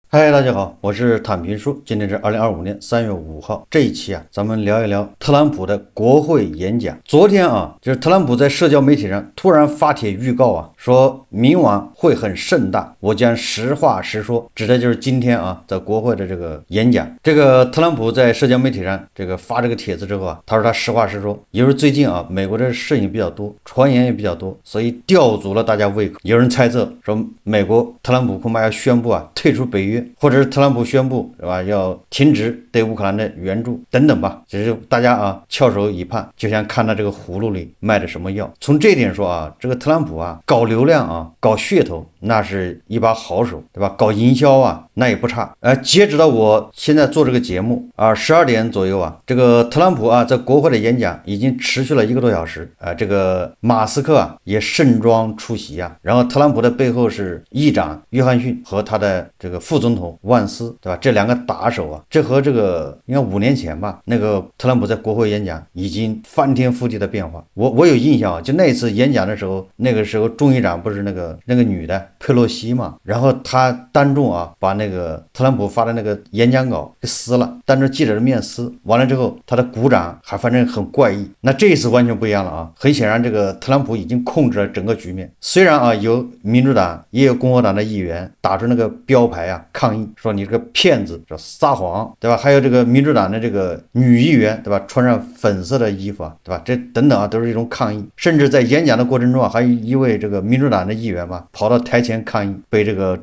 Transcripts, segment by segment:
嗨，大家好，我是坦平叔。今天是2025年3月5号，这一期啊，咱们聊一聊特朗普的国会演讲。昨天啊，就是特朗普在社交媒体上突然发帖预告啊，说明晚会很盛大，我将实话实说，指的就是今天啊，在国会的这个演讲。这个特朗普在社交媒体上发这个帖子之后啊，他说他实话实说，也就是最近啊，美国的事情比较多，传言也比较多，所以吊足了大家胃口。有人猜测说，美国特朗普恐怕要宣布啊退出北约。或者是特朗普宣布是吧，要停止对乌克兰的援助等等吧，只是大家啊翘首以盼，就像看到这个葫芦里卖的什么药。从这一点说啊，这个特朗普啊搞流量啊，搞噱头，那是一把好手，对吧？搞营销啊，那也不差。截止到我现在做这个节目啊，12点左右啊，这个特朗普啊在国会的演讲已经持续了1个多小时啊。这个马斯克啊也盛装出席啊，然后特朗普的背后是议长约翰逊和他的这个副总统万斯，对吧？这2个打手啊，这和这个应该5年前吧，那个特朗普在国会演讲已经翻天覆地的变化。我有印象啊，就那次演讲的时候，那个时候众议长不是那个女的佩洛西嘛，然后他当众啊把那个特朗普发的那个演讲稿给撕了，当着记者的面撕，完了之后他的鼓掌还反正很怪异。那这一次完全不一样了啊，很显然这个特朗普已经控制了整个局面。虽然啊有民主党也有共和党的议员打出那个标牌啊抗议，说你这个骗子，说撒谎，对吧？还有这个民主党的这个女议员，对吧？穿上粉色的衣服啊，对吧？这等等啊，都是一种抗议。甚至在演讲的过程中啊，还有一位这个民主党的议员嘛，跑到台前抗议，被这个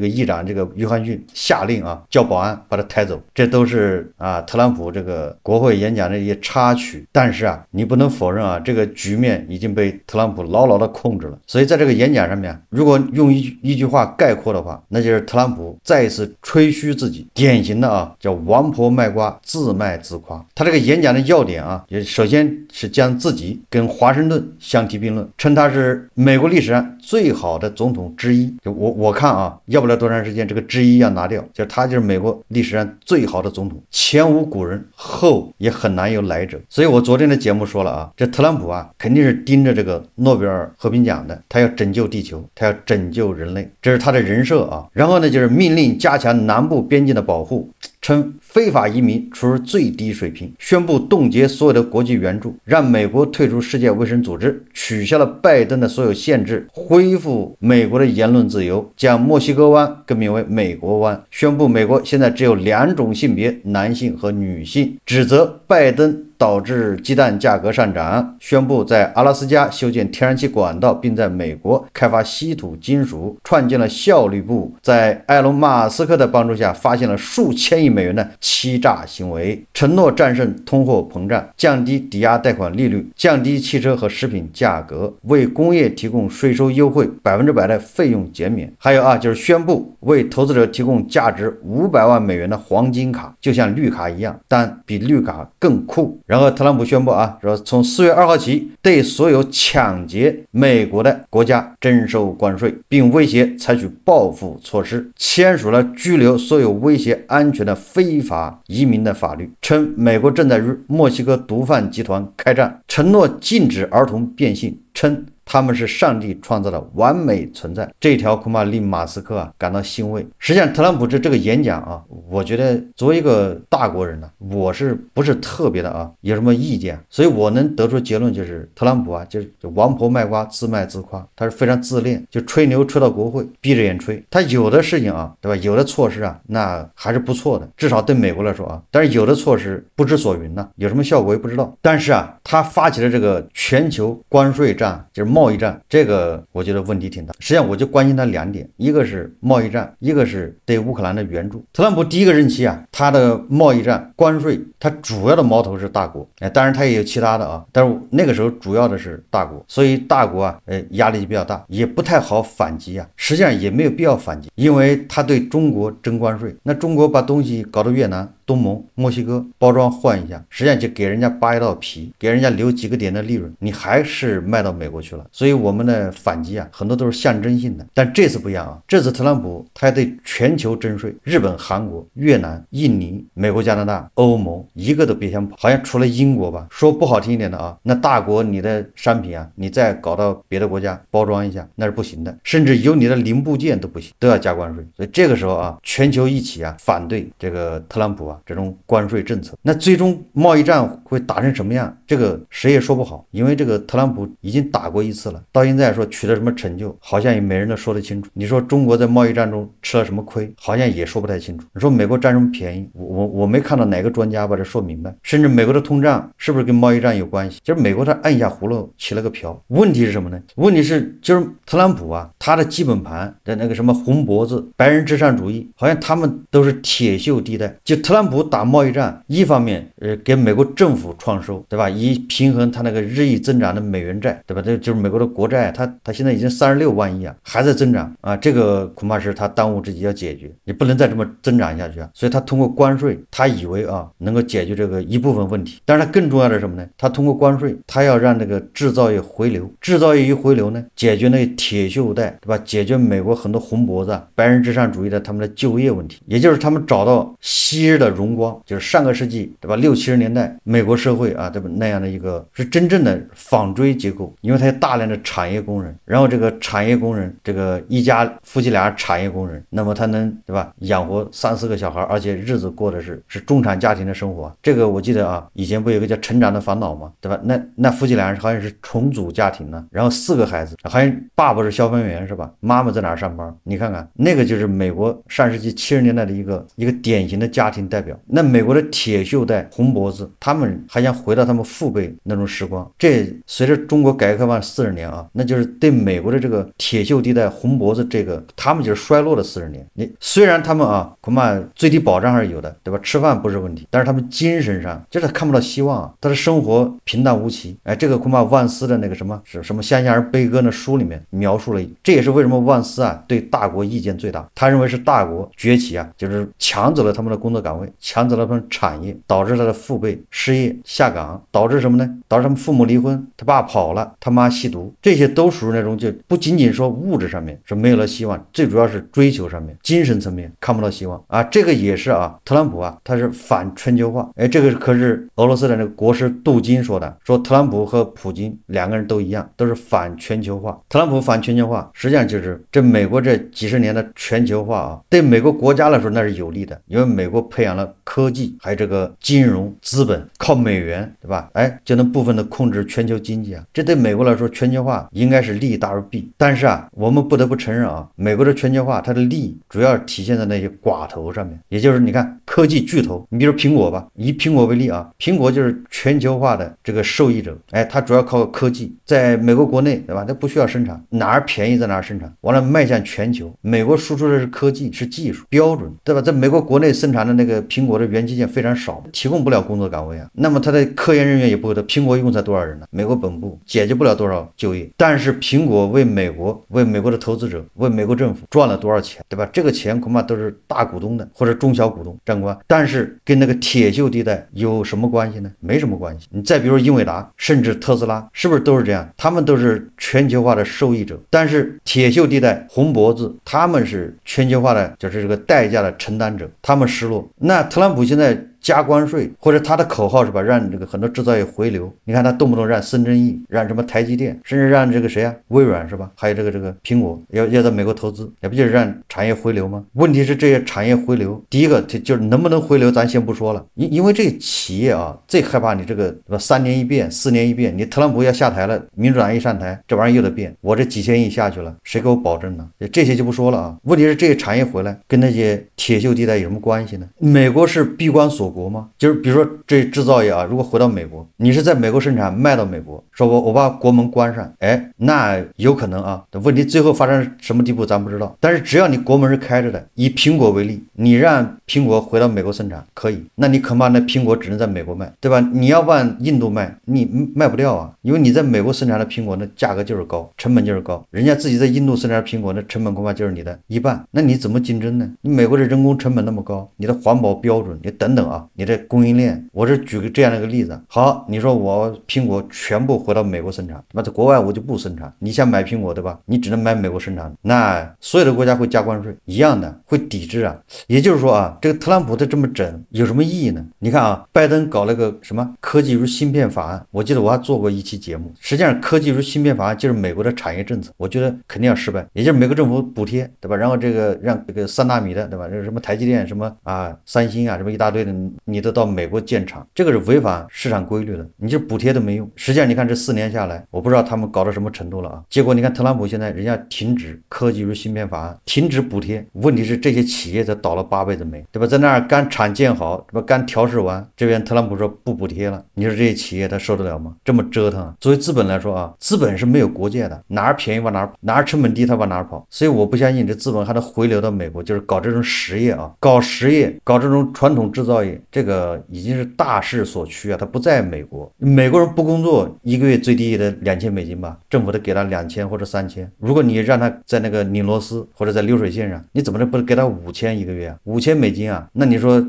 议长这个约翰逊下令啊，叫保安把他抬走。这都是啊特朗普这个国会演讲的一些插曲。但是啊，你不能否认啊，这个局面已经被特朗普牢牢的控制了。所以在这个演讲上面，如果用一句话概括的话，那就是特朗普再一次吹嘘自己，典型的啊叫王婆卖瓜，自卖自夸。他这个演讲的要点啊，也首先是将自己跟华盛顿相提并论，称他是美国历史上最好的总统之一。就我看啊，要不了多长时间，这个之一要拿掉，就是他就是美国历史上最好的总统，前无古人，后也很难有来者。所以我昨天的节目说了啊，这特朗普啊肯定是盯着这个诺贝尔和平奖的，他要拯救地球，他要拯救人类，这是他的人设啊。然后呢，就是命令加强南部边境的保护，称非法移民处于最低水平，宣布冻结所有的国际援助，让美国退出世界卫生组织，取消了拜登的所有限制，恢复美国的言论自由，将墨西哥湾更名为美国湾，宣布美国现在只有2种性别，男性和女性，指责拜登导致鸡蛋价格上涨，宣布在阿拉斯加修建天然气管道，并在美国开发稀土金属，创建了效率部，在埃隆·马斯克的帮助下发现了数千亿美元的欺诈行为，承诺战胜通货膨胀，降低抵押贷款利率，降低汽车和食品价格，为工业提供税收优惠，100%的费用减免。还有啊，就是宣布为投资者提供价值500万美元的黄金卡，就像绿卡一样，但比绿卡更酷。然后特朗普宣布啊，说从4月2号起，对所有抢劫美国的国家征收关税，并威胁采取报复措施，签署了拘留所有威胁安全的非法移民的法律，称美国正在与墨西哥毒贩集团开战，承诺禁止儿童变性，称他们是上帝创造的完美存在。这条恐怕令马斯克啊感到欣慰。实际上特朗普这个演讲啊，我觉得作为一个大国人呢，我是不是特别的啊有什么意见。所以我能得出结论，就是特朗普啊就王婆卖瓜，自卖自夸，他是非常自恋，就吹牛吹到国会，闭着眼吹。他有的事情啊，对吧，有的措施啊那还是不错的，至少对美国来说啊，但是有的措施不知所云呢，有什么效果也不知道。但是啊，他发起了这个全球关税战，就是贸易战，这个我觉得问题挺大。实际上我就关心他2点，一个是贸易战，一个是对乌克兰的援助。特朗普第1个任期啊，他的贸易战关税，他主要的矛头是大国，当然他也有其他的啊，但是那个时候主要的是大国，所以大国啊压力比较大，也不太好反击啊。实际上也没有必要反击，因为他对中国征关税，那中国把东西搞到越南，东盟、墨西哥包装换一下，实际上就给人家扒一道皮，给人家留几个点的利润，你还是卖到美国去了。所以我们的反击啊，很多都是象征性的。但这次不一样啊，这次特朗普他对全球征税，日本、韩国、越南、印尼、美国、加拿大、欧盟一个都别想跑，好像除了英国吧，说不好听一点的啊，那大国你的商品啊，你再搞到别的国家包装一下，那是不行的，甚至有你的零部件都不行，都要加关税。所以这个时候啊，全球一起啊反对这个特朗普啊这种关税政策。那最终贸易战会打成什么样，这个谁也说不好，因为这个特朗普已经打过一次了，到现在说取得什么成就，好像也没人能说得清楚。你说中国在贸易战中吃了什么亏，好像也说不太清楚。你说美国占什么便宜，我没看到哪个专家把这说明白。甚至美国的通胀是不是跟贸易战有关系？就是美国他按下葫芦起了个瓢。问题是什么呢？问题是就是特朗普啊，他的基本盘的那个什么红脖子、白人至上主义，好像他们都是铁锈地带。就特朗普打贸易战，一方面给美国政府创收，对吧？以平衡他那个日益增长的美元债，对吧？这就是美国的国债，他现在已经36万亿啊，还在增长啊，这个恐怕是他当务之急要解决，你不能再这么增长下去啊。所以他通过关税，他以为啊能够解决这个一部分问题，但是他更重要的是什么呢？他通过关税，他要让这个制造业回流，制造业一回流呢，解决那个铁锈带，对吧？解决美国很多红脖子、白人至上主义的他们的就业问题，也就是他们找到昔日的荣光，就是上个世纪，对吧？60、70年代美国社会啊，对吧？那样的一个是真正的纺锥结构，因为它有大量的产业工人，然后这个产业工人，这个一家夫妻俩产业工人，那么他能对吧养活3、4个小孩，而且日子过的是中产家庭的生活。这个我记得啊，以前不有个叫《成长的烦恼》吗？对吧？那夫妻俩好像是重组家庭呢，然后4个孩子，好像爸爸是消防员是吧？妈妈在哪儿上班？你看看那个就是美国上世纪70年代的一个典型的家庭代表。那美国的铁锈带、红脖子，他们还想回到他们父辈那种时光。这随着中国改革开放40年啊，那就是对美国的这个铁锈地带、红脖子这个，他们就是衰落的40年。你虽然他们啊，恐怕最低保障还是有的，对吧？吃饭不是问题，但是他们精神上就是看不到希望啊，他的生活平淡无奇。哎，这个恐怕万斯的那个什么乡下人悲歌那书里面描述了，这也是为什么万斯啊对大国意见最大。他认为是大国崛起啊，就是抢走了他们的工作岗位，抢走了他们产业，导致他的父辈失业下岗，导致什么呢？导致他们父母离婚，他爸跑了，他妈吸毒，这些都属于那种就不仅仅说物质上面是没有了希望，最主要是追求上面、精神层面看不到希望啊。这个也是啊，特朗普啊，他是反全球化。哎，这个可是俄罗斯的那个国师杜金说的，说特朗普和普京两个人都一样，都是反全球化。特朗普反全球化，实际上就是这美国这几十年的全球化啊，对美国国家来说那是有利的，因为美国培养了科技，还有这个金融资本，靠美元，对吧？哎，就能部分的控制全球经济啊，这对美国来说全球化应该是利大于弊。但是啊，我们不得不承认啊，美国的全球化它的利主要体现在那些寡头上面，也就是你看科技巨头，你比如苹果吧，以苹果为例啊，苹果就是全球化的这个受益者。哎，它主要靠科技，在美国国内，对吧？它不需要生产，哪儿便宜在哪儿生产，完了迈向全球。美国输出的是科技，是技术标准，对吧？在美国国内生产的那个苹果的元器件非常少，提供不了工作岗位啊。那么它的科研人员也不会的，苹果一共才多少人呢？美国本部解决不了多少就业，但是苹果为美国的投资者，为美国政府赚了多少钱，对吧？这个钱恐怕都是大股东的或者中小股东占光，但是跟那个铁锈地带有什么关系呢？没什么关系。你再比如英伟达，甚至特斯拉，是不是都是这样？他们都是全球化的受益者，但是铁锈地带、红脖子，他们是全球化的，就是这个代价的承担者，他们失落。那特朗普现在加关税，或者他的口号是吧，让这个很多制造业回流。你看他动不动让孙正义，让什么台积电，甚至让这个谁啊，微软是吧，还有这个苹果要在美国投资，也不就是让产业回流吗？问题是这些产业回流，第一个就是能不能回流，咱先不说了，因为这个企业啊，最害怕你这个3年一变，4年一变，你特朗普要下台了，民主党一上台，这玩意儿又得变，我这几千亿下去了，谁给我保证呢？这些就不说了啊。问题是这些产业回来跟那些铁锈地带有什么关系呢？美国是闭关锁国吗？就是比如说这制造业啊，如果回到美国，你是在美国生产卖到美国，说我把国门关上，哎，那有可能啊，问题最后发展什么地步咱不知道。但是只要你国门是开着的，以苹果为例，你让苹果回到美国生产可以，那你恐怕那苹果只能在美国卖，对吧？你要往印度卖，你卖不掉啊，因为你在美国生产的苹果那价格就是高，成本就是高，人家自己在印度生产的苹果那成本恐怕就是你的一半，那你怎么竞争呢？你美国的人工成本那么高，你的环保标准也等等啊。啊，你的供应链，我是举个这样的一个例子。好，你说我苹果全部回到美国生产，那在国外我就不生产。你想买苹果对吧？你只能买美国生产，那所有的国家会加关税，一样的会抵制啊。也就是说啊，这个特朗普的这么整有什么意义呢？你看啊，拜登搞了个什么科技与芯片法案，我记得我还做过一期节目。实际上，科技与芯片法案就是美国的产业政策，我觉得肯定要失败。也就是美国政府补贴，对吧？然后这个让这个3纳米的，对吧？这什么台积电、什么啊三星啊，什么一大堆的，你都到美国建厂，这个是违反市场规律的，你这补贴都没用。实际上，你看这4年下来，我不知道他们搞到什么程度了啊。结果你看特朗普现在人家停止科技与芯片法案，停止补贴，问题是这些企业才倒了8辈子霉，对吧？在那儿刚产建好，对吧？刚调试完，这边特朗普说不补贴了，你说这些企业他受得了吗？这么折腾啊！作为资本来说啊，资本是没有国界的，哪儿便宜往哪儿，哪儿成本低他往哪儿跑。所以我不相信这资本还能回流到美国，就是搞这种实业啊，搞实业，搞这种传统制造业，这个已经是大势所趋啊，他不在美国。美国人不工作，一个月最低也得$2000吧，政府得给他2000或者3000。如果你让他在那个拧螺丝或者在流水线上，你怎么能不给他5000一个月啊？$5000啊？那你说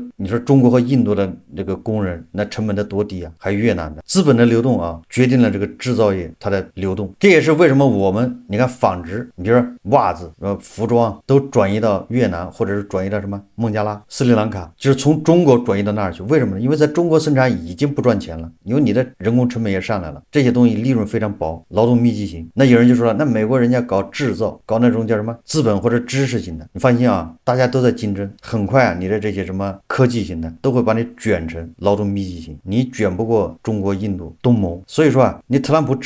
中国和印度的这个工人，那成本得多低啊？还有越南的资本的流动啊，决定了这个制造业它的流动。这也是为什么我们你看纺织，你比如说袜子、服装都转移到越南，或者是转移到什么孟加拉、斯里兰卡，就是从中国转移到那儿去。为什么呢？因为在中国生产已经不赚钱了，因为你的人工成本也上来了，这些东西利润非常薄，劳动密集型。那有人就说了，那美国人家搞制造，搞那种叫什么资本或者知识型的，你放心啊，大家都在竞争，很快啊，你的这些什么科技型的都会把你卷成劳动密集型，你卷不过中国、印度、东盟。所以说啊，你特朗普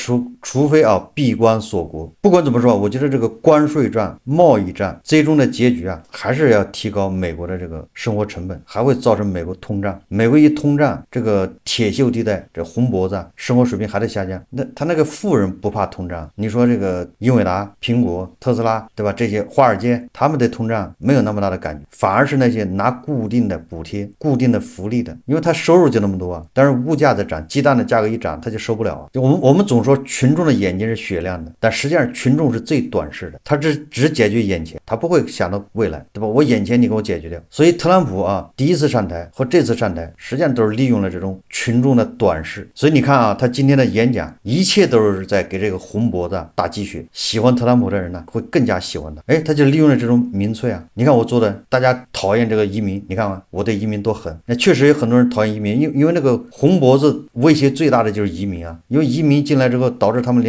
除非啊闭关锁国。不管怎么说，我觉得这个关税战、贸易战最终的结局啊，还是要提高美国的这个生活成本，还会造成美国通胀。美国一通胀，这个铁锈地带、这红脖子啊，生活水平还得下降。那他那个富人不怕通胀，你说这个英伟达、苹果、特斯拉，对吧？这些华尔街他们对通胀没有那么大的感觉，反而是那些拿固定的补贴、固定的福利的，因为他收入就那么多啊，但是物价在涨，鸡蛋的价格一涨，他就受不了啊。我们总说群众的眼睛是雪亮的，但实际上群众是最短视的，他只解决眼前，他不会想到未来，对吧？我眼前你给我解决掉。所以特朗普啊，第一次上台和这次上台，实际上都是利用了这种群众的短视。所以你看啊，他今天的演讲，一切都是在给这个红脖子打鸡血。喜欢特朗普的人呢，会更加喜欢他。哎，他就利用了这种民粹啊。你看我做的，大家讨厌这个移民，你看嘛，我对移民多狠。那确实有很多人讨厌移民，因为那个红脖子威胁最大的就是移民啊，因为移民进来之后导致他们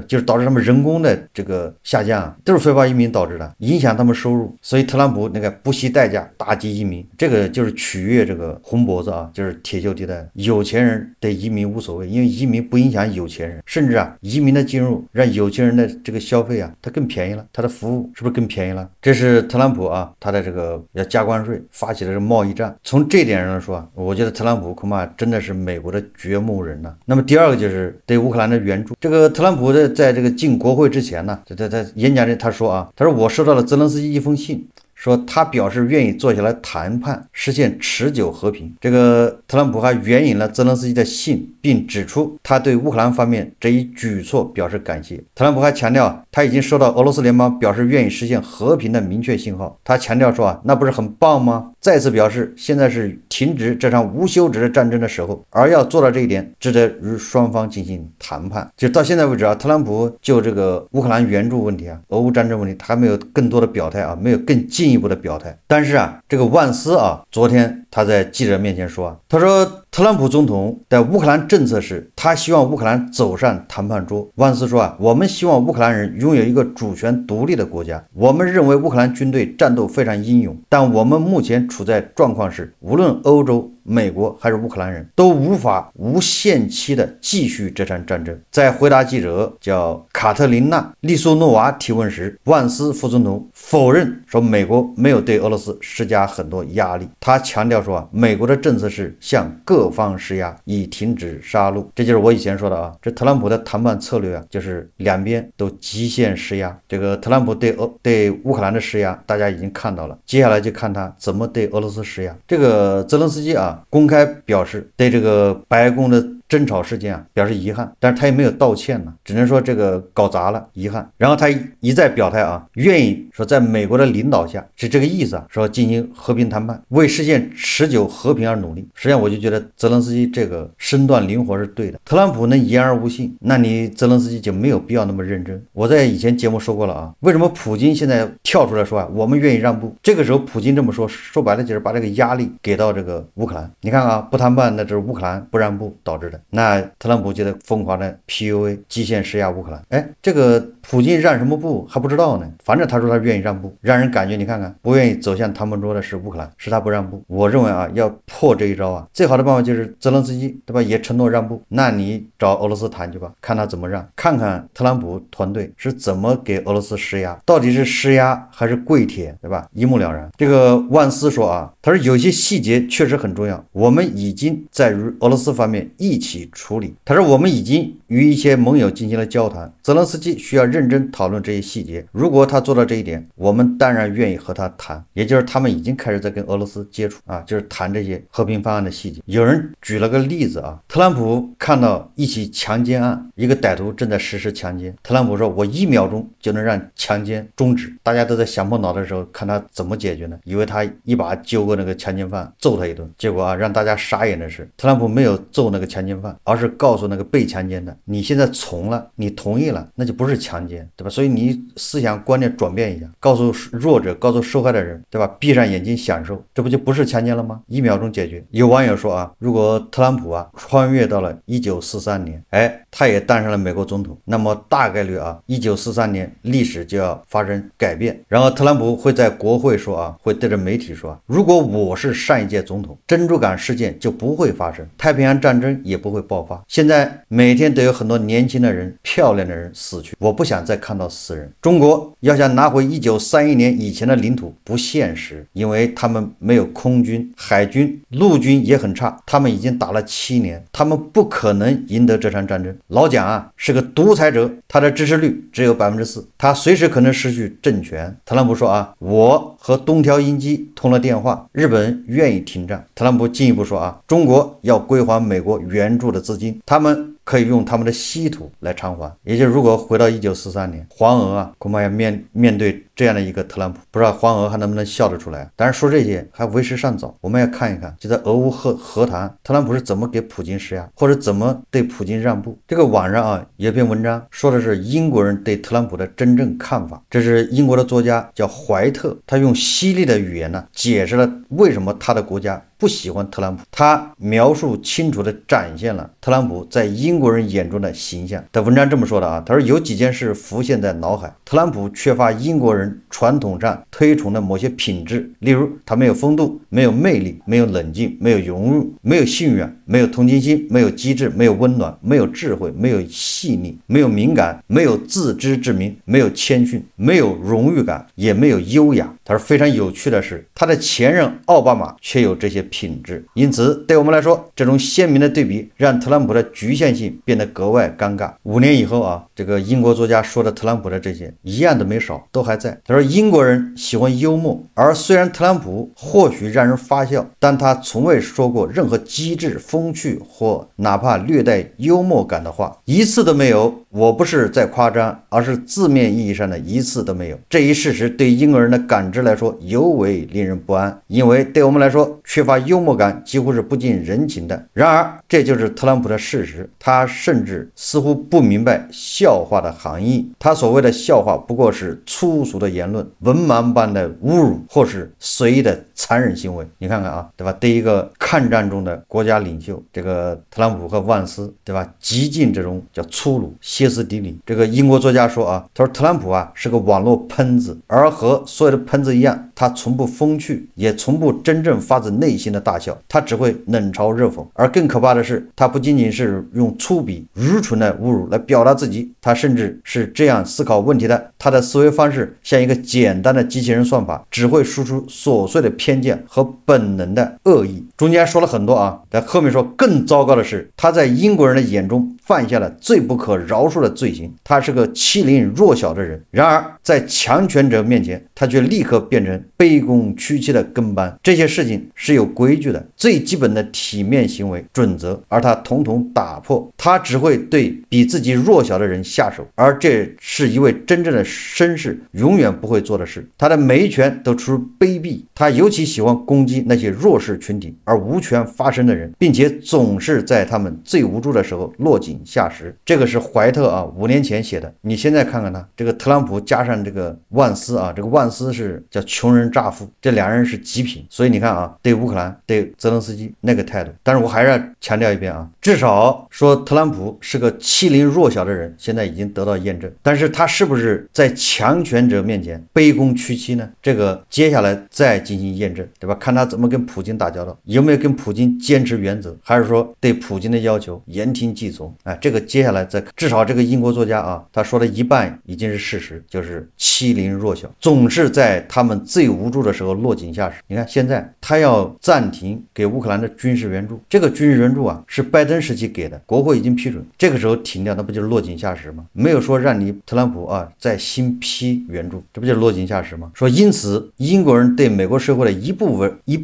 就是导致他们人工的这个下降，都是非法移民导致的，影响他们收入。所以特朗普那个不惜代价打击移民，这个就是取悦这个红脖子啊，就是铁锈地带。有钱人对移民无所谓，因为移民不影响有钱人，甚至啊，移民的进入让有钱人的这个消费啊，它更便宜了，它的服务是不是更便宜了？这是特朗普啊，他的这个要加关税，发起的是贸易战。从这点上来说啊，我觉得特朗普恐怕真的是美国的掘墓人了。那么第二个就是对乌克兰的援助，这个特朗普在这个进国会之前呢，在演讲里他说啊，他说我收到了泽连斯基一封信，说他表示愿意坐下来谈判，实现持久和平。这个特朗普还援引了泽连斯基的信，并指出他对乌克兰方面这一举措表示感谢。特朗普还强调，他已经收到俄罗斯联邦表示愿意实现和平的明确信号。他强调说啊，那不是很棒吗？再次表示，现在是停止这场无休止的战争的时候，而要做到这一点，值得与双方进行谈判。就到现在为止啊，特朗普就这个乌克兰援助问题啊，俄乌战争问题，他还没有更多的表态啊，没有更进一步的表态。但是啊，这个万斯啊，昨天他在记者面前说啊，他说特朗普总统的乌克兰政策是，他希望乌克兰走上谈判桌。万斯说啊，我们希望乌克兰人拥有一个主权独立的国家。我们认为乌克兰军队战斗非常英勇，但我们目前处在状况是，无论欧洲、美国还是乌克兰人都无法无限期的继续这场战争。在回答记者叫卡特琳娜·利苏诺娃提问时，万斯副总统否认说美国没有对俄罗斯施加很多压力。他强调说啊，美国的政策是向各方施压，以停止杀戮。这就是我以前说的啊，这特朗普的谈判策略啊，就是两边都极限施压。这个特朗普对乌克兰的施压，大家已经看到了，接下来就看他怎么对俄罗斯施压。这个泽连斯基啊，公开表示对这个白宫的争吵事件啊表示遗憾，但是他也没有道歉呢，只能说这个搞砸了，遗憾。然后他一再表态啊，愿意说在美国的领导下是这个意思啊，说进行和平谈判，为实现持久和平而努力。实际上我就觉得泽连斯基这个身段灵活是对的。特朗普能言而无信，那你泽连斯基就没有必要那么认真。我在以前节目说过了啊，为什么普京现在跳出来说啊，我们愿意让步？这个时候普京这么说，说白了就是把这个压力给到这个乌克兰。你看啊，不谈判那这是乌克兰不让步导致的，那特朗普就得疯狂的 PUA 极限施压乌克兰。哎，这个普京让什么步还不知道呢，反正他说他愿意让步，让人感觉你看看不愿意走向谈判桌的是乌克兰，是他不让步。我认为啊，要破这一招啊，最好的办法就是泽连斯基对吧，也承诺让步，那你找俄罗斯谈去吧，看他怎么让，看看特朗普团队是怎么给俄罗斯施压，到底是施压还是跪舔，对吧？一目了然。这个万斯说啊，他说有些细节确实很重要，我们已经在俄罗斯方面一起处理。他说我们已经与一些盟友进行了交谈，泽连斯基需要认真讨论这些细节，如果他做到这一点，我们当然愿意和他谈，也就是他们已经开始在跟俄罗斯接触啊，就是谈这些和平方案的细节。有人举了个例子啊，特朗普看到一起强奸案，一个歹徒正在实施强奸，特朗普说我1秒钟就能让强奸终止。大家都在想破脑的时候看他怎么解决呢，以为他一把揪过那个强奸犯揍他一顿，结果啊让大家傻眼的是，特朗普没有揍那个强奸犯，而是告诉那个被强奸的，你现在从了，你同意了，那就不是强奸，对吧？所以你思想观念转变一下，告诉弱者，告诉受害的人，对吧？闭上眼睛享受，这不就不是强奸了吗？1秒钟解决。有网友说啊，如果特朗普啊穿越到了1943年，哎，他也当上了美国总统，那么大概率啊1943年历史就要发生改变。然后特朗普会在国会说啊，会对着媒体说啊，如果我是上一届总统，珍珠港事件就不会发生，太平洋战争也不会爆发。现在每天都有很多年轻的人、漂亮的人死去，我不想再看到死人。中国要想拿回1931年以前的领土不现实，因为他们没有空军、海军、陆军也很差，他们已经打了7年，他们不可能赢得这场战争。老蒋啊是个独裁者，他的支持率只有4%，他随时可能失去政权。特朗普说啊，我和东条英机通了电话，日本愿意停战。特朗普进一步说啊，中国要归还美国援助的资金，他们可以用他们的稀土来偿还。也就是如果回到1943年，黄俄啊恐怕要面对这样的一个特朗普，不知道黄俄还能不能笑得出来。当然说这些还为时尚早，我们要看一看就在俄乌和谈，特朗普是怎么给普京施压，或者怎么对普京让步。这个网上啊有篇文章说的是英国人对特朗普的真正看法，这是英国的作家叫怀特，他用犀利的语言呢解释了为什么他的国家不喜欢特朗普，他描述清楚地展现了特朗普在英国人眼中的形象。的文章这么说的啊，他说有几件事浮现在脑海，特朗普缺乏英国人传统上推崇的某些品质，例如他没有风度，没有魅力，没有冷静，没有融入，没有信仰，没有同情心，没有机智，没有温暖，没有智慧，没有细腻，没有敏感，没有自知之明，没有谦逊，没有荣誉感，也没有优雅。他说非常有趣的是，他的前任奥巴马却有这些品质，因此对我们来说，这种鲜明的对比让特朗普的局限性变得格外尴尬。5年以后啊，这个英国作家说的特朗普的这些一样都没少，都还在。他说英国人喜欢幽默，而虽然特朗普或许让人发笑，但他从未说过任何机智、风趣或哪怕略带幽默感的话，一次都没有。我不是在夸张，而是字面意义上的一次都没有。这一事实对英国人的感知来说尤为令人不安，因为对我们来说，缺乏幽默感几乎是不近人情的。然而这就是特朗普的事实，他甚至似乎不明白笑话的含义。他所谓的笑话不过是粗俗的言论、文盲般的侮辱或是随意的残忍行为。你看看啊，对吧？对一个抗战中的国家领袖，这个特朗普和万斯，对吧？极尽这种叫粗鲁、歇斯底里。这个英国作家说啊，他说特朗普啊是个网络喷子，而和所有的喷子一样，他从不风趣，也从不真正发自内心的大笑，他只会冷嘲热讽。而更可怕的是，他不仅仅是用粗鄙、愚蠢的侮辱来表达自己，他甚至是这样思考问题的。他的思维方式像一个简单的机器人算法，只会输出琐碎的偏偏见和本能的恶意。中间说了很多啊，在后面说更糟糕的是，他在英国人的眼中犯下了最不可饶恕的罪行，他是个欺凌弱小的人。然而在强权者面前，他却立刻变成卑躬屈膝的跟班。这些事情是有规矩的，最基本的体面行为准则，而他统统打破。他只会对比自己弱小的人下手，而这是一位真正的绅士永远不会做的事。他的每一拳都出卑鄙，他尤其喜欢攻击那些弱势群体而无权发声的人，并且总是在他们最无助的时候落井下石。这个是怀特啊5年前写的，你现在看看他这个特朗普加上这个万斯啊，这个万斯是叫穷人乍富，这两人是极品。所以你看啊，对乌克兰对泽连斯基那个态度。但是我还是要强调一遍啊，至少说特朗普是个欺凌弱小的人，现在已经得到验证。但是他是不是在强权者面前卑躬屈膝呢？这个接下来再进行验证，对吧？看他怎么跟普京打交道，有没有跟普京坚持原则，还是说对普京的要求言听计从。这个接下来再至少这个英国作家啊，他说的一半已经是事实，就是欺凌弱小，总是在他们最无助的时候落井下石。你看现在他要暂停给乌克兰的军事援助，这个军事援助啊是拜登时期给的，国会已经批准，这个时候停掉，那不就是落井下石吗？没有说让你特朗普啊再新批援助，这不就是落井下石吗？说因此英国人对美国社会的一部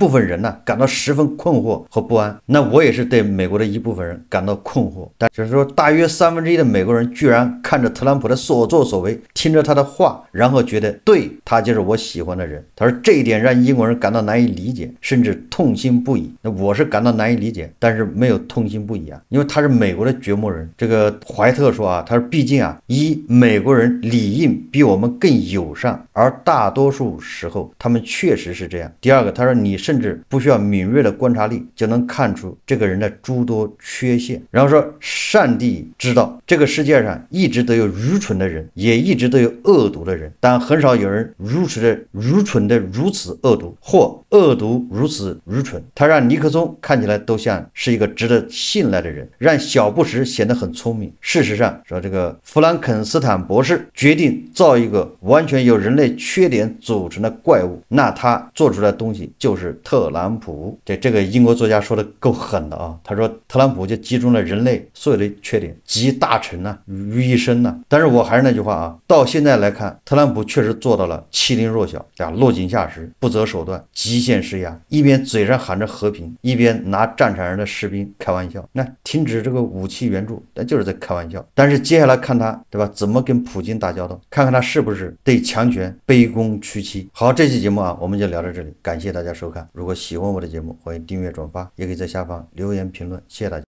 分人呢感到十分困惑和不安，那我也是对美国的一部分人感到困惑。但就是说大约1/3的美国人居然看着特朗普的所作所为，听着他的话，然后觉得对，他就是我喜欢的人。他说这一点让英国人感到难以理解，甚至痛心不已。那我是感到难以理解，但是没有痛心不已啊，因为他是美国的掘墓人。这个怀特说啊，他说毕竟啊，美国人理应比我们更友善，而大多数时候他们确实是这样。第二个，他说你甚至不需要敏锐的观察力就能看出这个人的诸多缺陷。然后说上帝知道这个世界上一直都有愚蠢的人，也一直都有恶毒的人，但很少有人愚蠢的如此恶毒，或恶毒如此愚蠢。他让尼克松看起来都像是一个值得信赖的人，让小布什显得很聪明。事实上说，这个弗兰肯斯坦博士决定造一个完全由人类缺点组成的怪物，那他做出来的东西就是特朗普。这个英国作家说的够狠的啊，他说特朗普就集中了人类所有的缺点，集大成啊于一身啊。但是我还是那句话啊，到现在来看，特朗普确实做到了欺凌弱小，落井下石，不择手段，极限施压，一边嘴上喊着和平，一边拿战场上的士兵开玩笑。那停止这个武器援助，那就是在开玩笑。但是接下来看他，对吧？怎么跟普京打交道，看看他是不是对强权卑躬屈膝。好，这期节目啊，我们就聊到这里，感谢大家收看。如果喜欢我的节目，欢迎订阅转发，也可以在下方留言评论，谢谢大家。